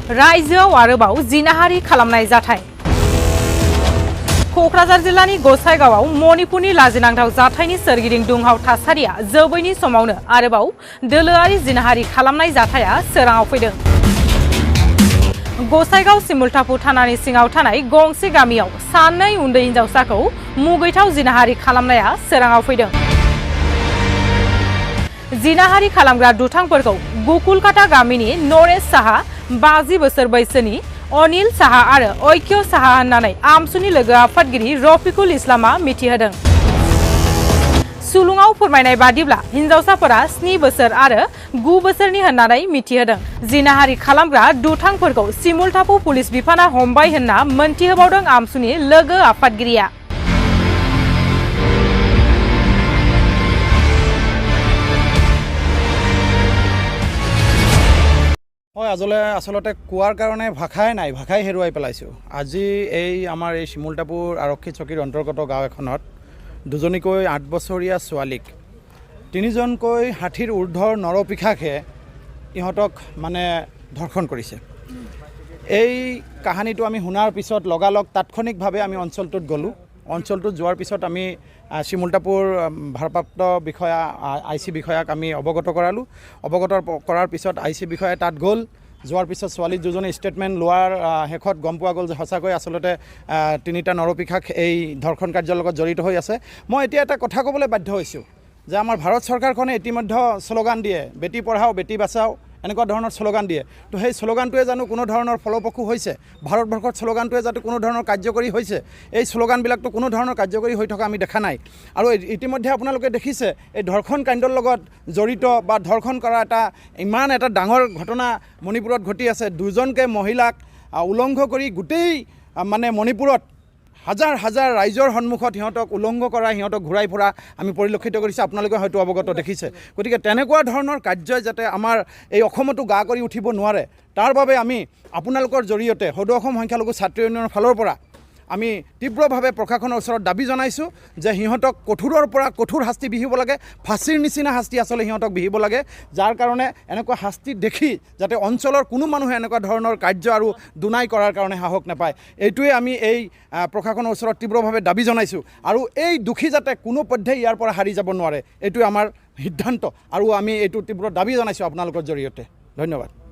रायजोआव आरोबाव जिनाहारि खालामनाय जाथाय कक्राझार जिल्लानि गसाइगावआव मणिपुरनि लाजिनांथाव जाथायनि सोरगिदिं दुंहाव थासारिया जोबैनि समावनो आरोबाव दोलोआरि जिनाहारि खालामनाय जाथाया सोराङाव फैदों। गसाइगाव सिमुलटापु थानानि सिङाव थानाय गंसे गामियाव सानै उन्दै हिनजावसाखौ मुगैथाव जिनाहारि खालामनाया सोराङाव फैदों। जिनाहारि खालामग्रा दुथांफोरखौ गुकुलकाटा गामिनि नरेश साहा 50 बोसोर बैसोनि अनिल साहा आरो ऐक्य साहा होननानै आमसुनि लोगो आफादगिरि रफिकुल इस्लामा मिथिहोदों। सुलुङाव फोरमायनाय बादिब्ला हिनजावसाफोरा 7 बोसोर आरो 9 बोसोरनि होननानै मिथिहोदों। जिनाहारि खालामग्रा दुथांफोरखौ सिमुलटापु पुलिस बिफाना हमबाय होनना मोनथिहोबावदों आमसुनि लोगो आफादगिरिया। आसलते कोৱাৰ কাৰণে ভাষাই নাই, ভাষাই হেৰুৱাই পেলাইছোঁ। আজি আমাৰ এই শিমুলটাপুৰ আৰক্ষী চকীৰ অন্তৰ্গত গাঁও এখনত দুজনীকৈ 8 বছৰীয়া ছোৱালীক 3জনকৈ 60ৰ ঊৰ্ধ্বৰ নৰপিশাখে ইহঁতক মানে ধৰ্ষণ কৰিছে। এই কাহিনীটো আমি শুনাৰ পিছত লগালগ তাৎক্ষণিকভাৱে আমি অঞ্চলটোত গ'লোঁ। অঞ্চলটোত যোৱাৰ পিছত আমি শিমুলটাপুৰ ভাৰপ্ৰাপ্ত বিষয়া IC বিষয়াক আমি অৱগত কৰালোঁ। অৱগত কৰাৰ পিছত IC বিষয়াই তাত গ'ল। যোৱাৰ পিছত ছোৱালী দুজনে ষ্টেটমেণ্ট লোৱাৰ শেষত গম পোৱা গ'ল যে সঁচাকৈ আচলতে 3টা নৰপিশাখ এই ধৰ্ষণ কাৰ্যৰ লগত জড়িত হৈ আছে। মই এতিয়া এটা কথা ক'বলৈ বাধ্য হৈছোঁ যে আমাৰ ভাৰত চৰকাৰখনে ইতিমধ্যে শ্লোগান দিয়ে, বেটি পঢ়াও বেটি বাঁচাও, এনেকুৱা ধৰণৰ শ্লোগান দিয়ে। তো সেই শ্লোগানটোৱে জানো কোনো ধৰণৰ ফলপ্ৰসূ হৈছে? ভাৰতবৰ্ষত শ্লোগানটোৱে যাতে কোনো ধৰণৰ কাৰ্যকৰী হৈছে? এই শ্লোগানবিলাকতো কোনো ধৰণৰ কাৰ্যকৰী হৈ থকা আমি দেখা নাই। আৰু ইতিমধ্যে আপোনালোকে দেখিছে এই ধৰ্ষণ কাণ্ডৰ লগত জড়িত বা ধৰ্ষণ কৰা ইমান এটা ডাঙৰ ঘটনা মণিপুৰত ঘটি আছে। 2জনকৈ মহিলাক উলংঘ কৰি গোটেই মানে মণিপুৰত হাজাৰ হাজাৰ ৰাইজৰ সন্মুখত সিহঁতক উলংঘ কৰা, সিহঁতক ঘূৰাই ফুৰা আমি পৰিলক্ষিত কৰিছোঁ। আপোনালোকে হয়তো অৱগত দেখিছে। গতিকে তেনেকুৱা ধৰণৰ কাৰ্যই যাতে আমাৰ এই অসমতো গা কৰি উঠিব নোৱাৰে, তাৰ বাবে আমি আপোনালোকৰ জৰিয়তে সদৌ অসম সংখ্যালঘু ছাত্ৰ ইউনিয়নৰ ফালৰ পৰা আমি তীব্ৰভাৱে প্ৰশাসনৰ ওচৰত দাবী জনাইছোঁ যে সিহঁতক কঠোৰৰ পৰা কঠোৰ শাস্তি বিহিব লাগে। ফাঁচীৰ নিচিনা শাস্তি আচলতে সিহঁতক বিহিব লাগে, যাৰ কাৰণে এনেকুৱা শাস্তি দেখি যাতে অঞ্চলৰ কোনো মানুহে এনেকুৱা ধৰণৰ কাৰ্য আৰু দুনাই কৰাৰ কাৰণে সাহস নাপায়। এইটোৱে আমি এই প্ৰশাসনৰ ওচৰত তীব্ৰভাৱে দাবী জনাইছোঁ। আৰু এই দোষী যাতে কোনো পধ্যেই ইয়াৰ পৰা হাৰি যাব নোৱাৰে, এইটোৱে আমাৰ সিদ্ধান্ত আৰু আমি এইটো তীব্ৰ দাবী জনাইছোঁ আপোনালোকৰ জৰিয়তে। ধন্যবাদ।